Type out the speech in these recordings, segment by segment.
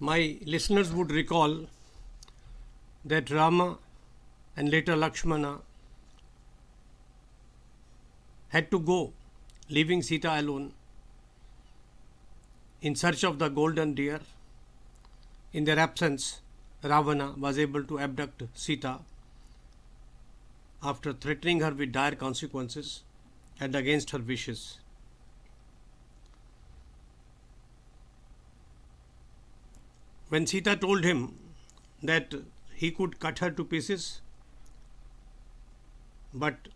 My listeners would recall that Rama and later Lakshmana had to go, leaving Sita alone, in search of the golden deer. In their absence, Ravana was able to abduct Sita after threatening her with dire consequences and against her wishes. When Sita told him that he could cut her to pieces, but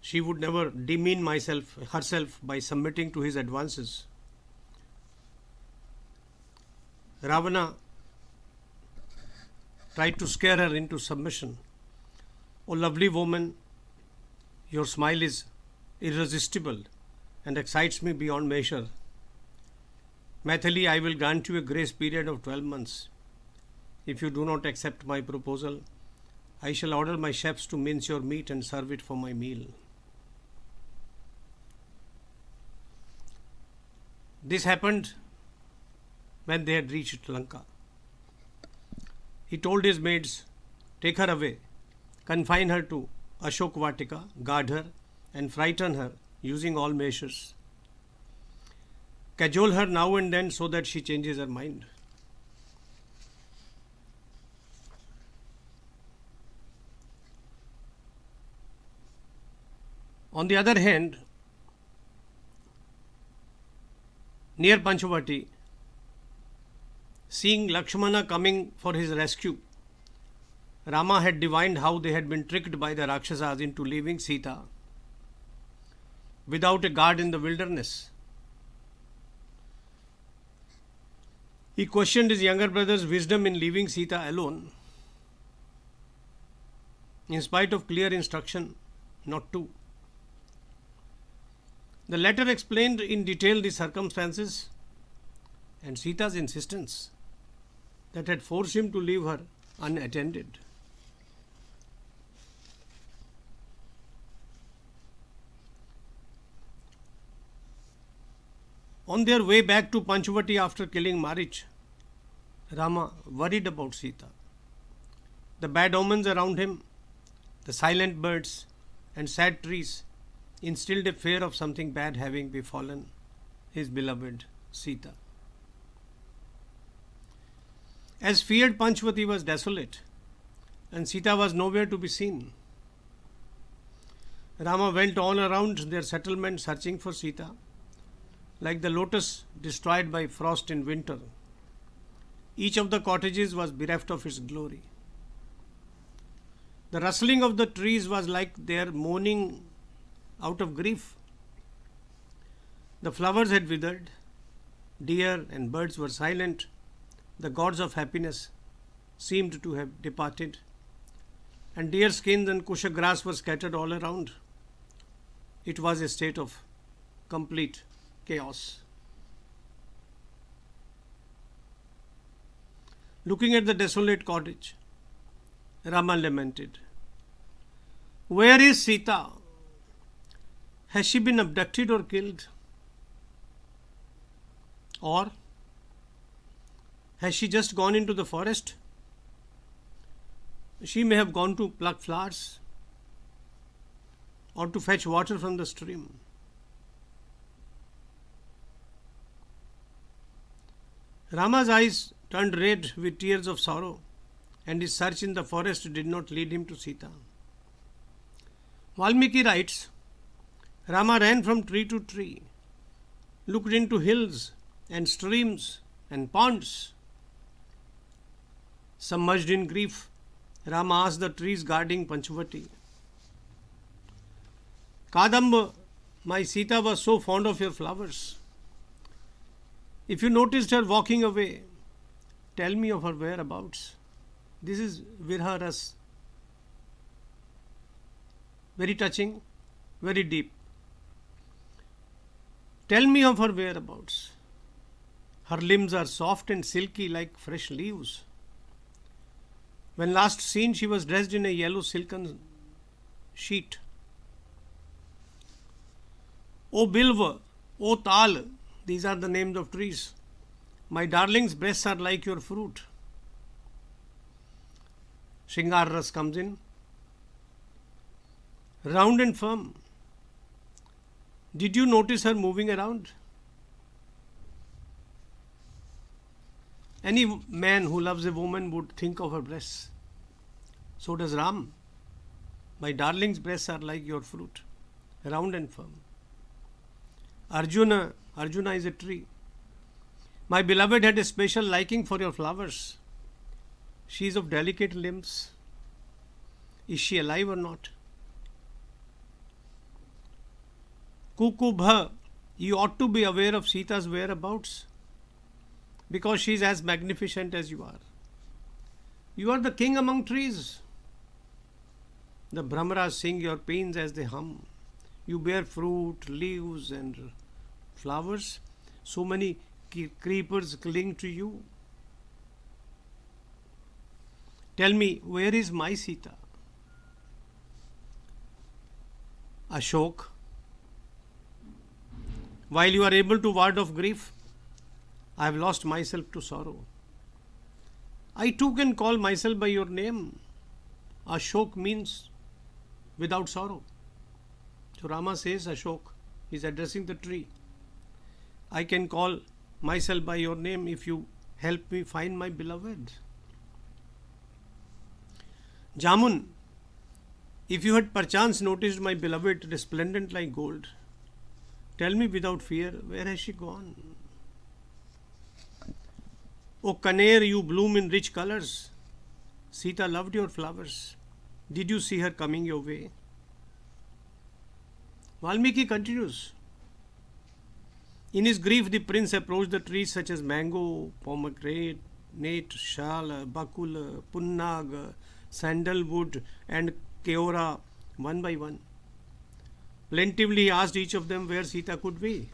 she would never demean herself by submitting to his advances, Ravana tried to scare her into submission. "O lovely woman, your smile is irresistible and excites me beyond measure. Maithili, I will grant you a grace period of 12 months. If you do not accept my proposal, I shall order my chefs to mince your meat and serve it for my meal." This happened when they had reached Lanka. He told his maids, "Take her away, confine her to Ashok Vatika, guard her, and frighten her using all measures. Cajole her now and then so that she changes her mind." On the other hand, near Panchavati, seeing Lakshmana coming for his rescue, Rama had divined how they had been tricked by the Rakshasas into leaving Sita without a guard in the wilderness. He questioned his younger brother's wisdom in leaving Sita alone, in spite of clear instruction not to. The latter explained in detail the circumstances and Sita's insistence that had forced him to leave her unattended. On their way back to Panchavati after killing Marich, Rama worried about Sita. The bad omens around him, the silent birds and sad trees instilled a fear of something bad having befallen his beloved Sita. As feared, Panchavati was desolate and Sita was nowhere to be seen. Rama went all around their settlement searching for Sita, like the lotus destroyed by frost in winter. Each of the cottages was bereft of its glory. The rustling of the trees was like their mourning out of grief. The flowers had withered, deer and birds were silent, the gods of happiness seemed to have departed, and deer skins and kusha grass were scattered all around. It was a state of complete chaos. Looking at the desolate cottage, Rama lamented, "Where is Sita? Has she been abducted or killed? Or has she just gone into the forest? She may have gone to pluck flowers or to fetch water from the stream." Rama's eyes turned red with tears of sorrow, and his search in the forest did not lead him to Sita. Valmiki writes, "Rama ran from tree to tree, looked into hills and streams and ponds. Submerged in grief, Rama asked the trees guarding Panchavati, 'Kadamba, my Sita was so fond of your flowers. If you noticed her walking away, tell me of her whereabouts.'" This is Viraha Ras. Very touching, very deep. "Tell me of her whereabouts. Her limbs are soft and silky like fresh leaves. When last seen, she was dressed in a yellow silken sheet. O Bilva, O Tal," these are the names of trees, My darling's breasts are like your fruit. Shringar ras comes in, round and firm. Did you notice her moving around? Any man who loves a woman would think of her breasts. So does Ram. My darling's breasts are like your fruit, round and firm. Arjuna is a tree. My beloved had a special liking for your flowers. She is of delicate limbs. Is she alive or not? Kukubha, you ought to be aware of Sita's whereabouts, because she is as magnificent as you are. You are the king among trees. The Brahmaras sing your pains as they hum. You bear fruit, leaves, and flowers. So many creepers cling to you. Tell me, where is my Sita? Ashok, while you are able to ward off grief, I have lost myself to sorrow. I too can call myself by your name. Ashok means without sorrow. So Rama says, Ashok, he is addressing the tree. I can call myself by your name if you help me find my beloved. Jamun, if you had perchance noticed my beloved resplendent like gold, tell me without fear, where has she gone? O Kaner, you bloom in rich colors. Sita loved your flowers. Did you see her coming your way? Valmiki continues. In his grief, the prince approached the trees such as mango, pomegranate, shala, bakula, punnag, sandalwood, and keora one by one. Plaintively he asked each of them where Sita could be.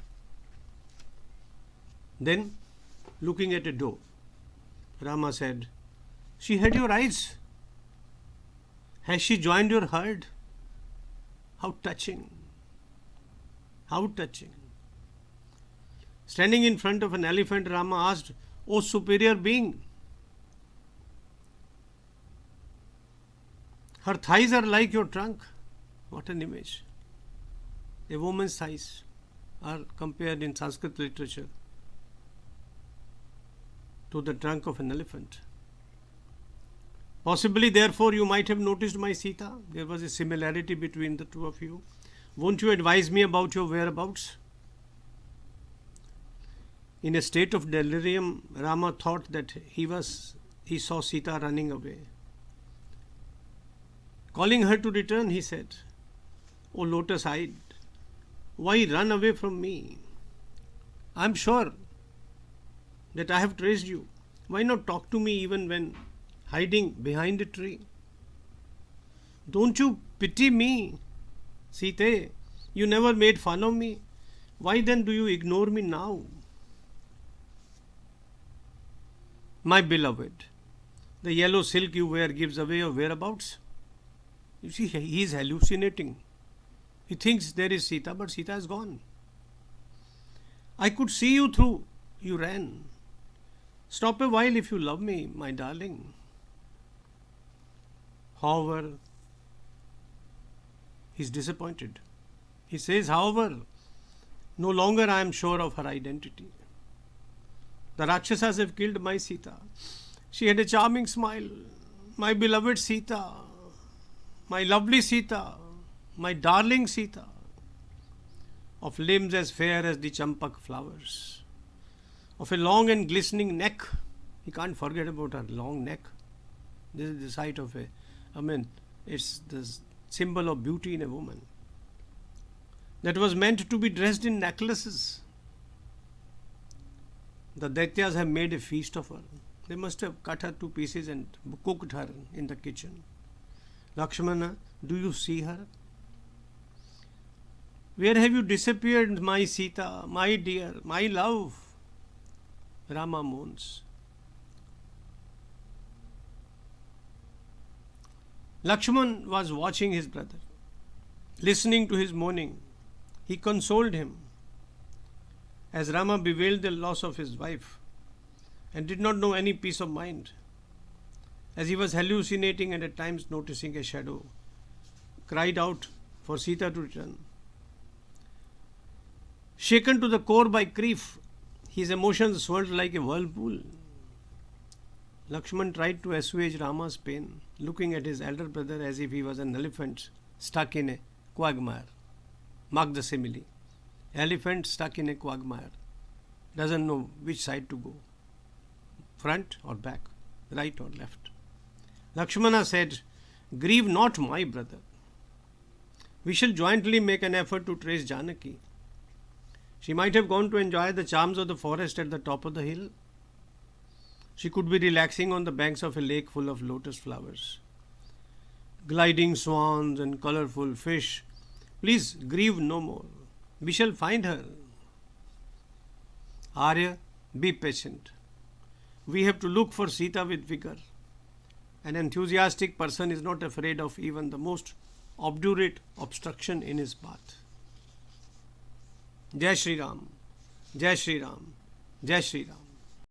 Then, looking at a doe, Rama said, she had your eyes. Has she joined your herd? How touching! How touching! Standing in front of an elephant, Rama asked, O superior being, her thighs are like your trunk. What an image. A woman's thighs are compared in Sanskrit literature to the trunk of an elephant. Possibly, therefore, you might have noticed my Sita. There was a similarity between the two of you. Won't you advise me about your whereabouts? In a state of delirium, Rama thought that he saw Sita running away. Calling her to return, he said, O lotus-eyed, why run away from me? I am sure that I have traced you. Why not talk to me even when hiding behind a tree? Don't you pity me, Sita? You never made fun of me. Why then do you ignore me now? My beloved, the yellow silk you wear gives away your whereabouts. You see, he is hallucinating. He thinks there is Sita, but Sita is gone. I could see you through. You ran. Stop a while if you love me, my darling. However, he is disappointed. He says, however, no longer I am sure of her identity. The Rakshasas have killed my Sita. She had a charming smile. My beloved Sita, my lovely Sita, my darling Sita, of limbs as fair as the champak flowers, of a long and glistening neck. He can't forget about her long neck. This is the sight of it's the symbol of beauty in a woman. That was meant to be dressed in necklaces. The Daityas have made a feast of her. They must have cut her to pieces and cooked her in the kitchen. Lakshmana, do you see her? Where have you disappeared, my Sita, my dear, my love? Rama moans. Lakshman was watching his brother, listening to his mourning. He consoled him. As Rama bewailed the loss of his wife, and did not know any peace of mind. As he was hallucinating and at times noticing a shadow, cried out for Sita to return. Shaken to the core by grief, his emotions swirled like a whirlpool. Lakshman tried to assuage Rama's pain, looking at his elder brother as if he was an elephant stuck in a quagmire. Mark the simile. Elephant stuck in a quagmire. Doesn't know which side to go. Front or back, right or left. Lakshmana said, "Grieve not, my brother. We shall jointly make an effort to trace Janaki. She might have gone to enjoy the charms of the forest at the top of the hill. She could be relaxing on the banks of a lake full of lotus flowers. Gliding swans and colorful fish. Please grieve no more. We shall find her. Arya, be patient. We have to look for Sita with vigor. An enthusiastic person is not afraid of even the most obdurate obstruction in his path." Jai Shri Ram, Jai Shri Ram, Jai Shri Ram.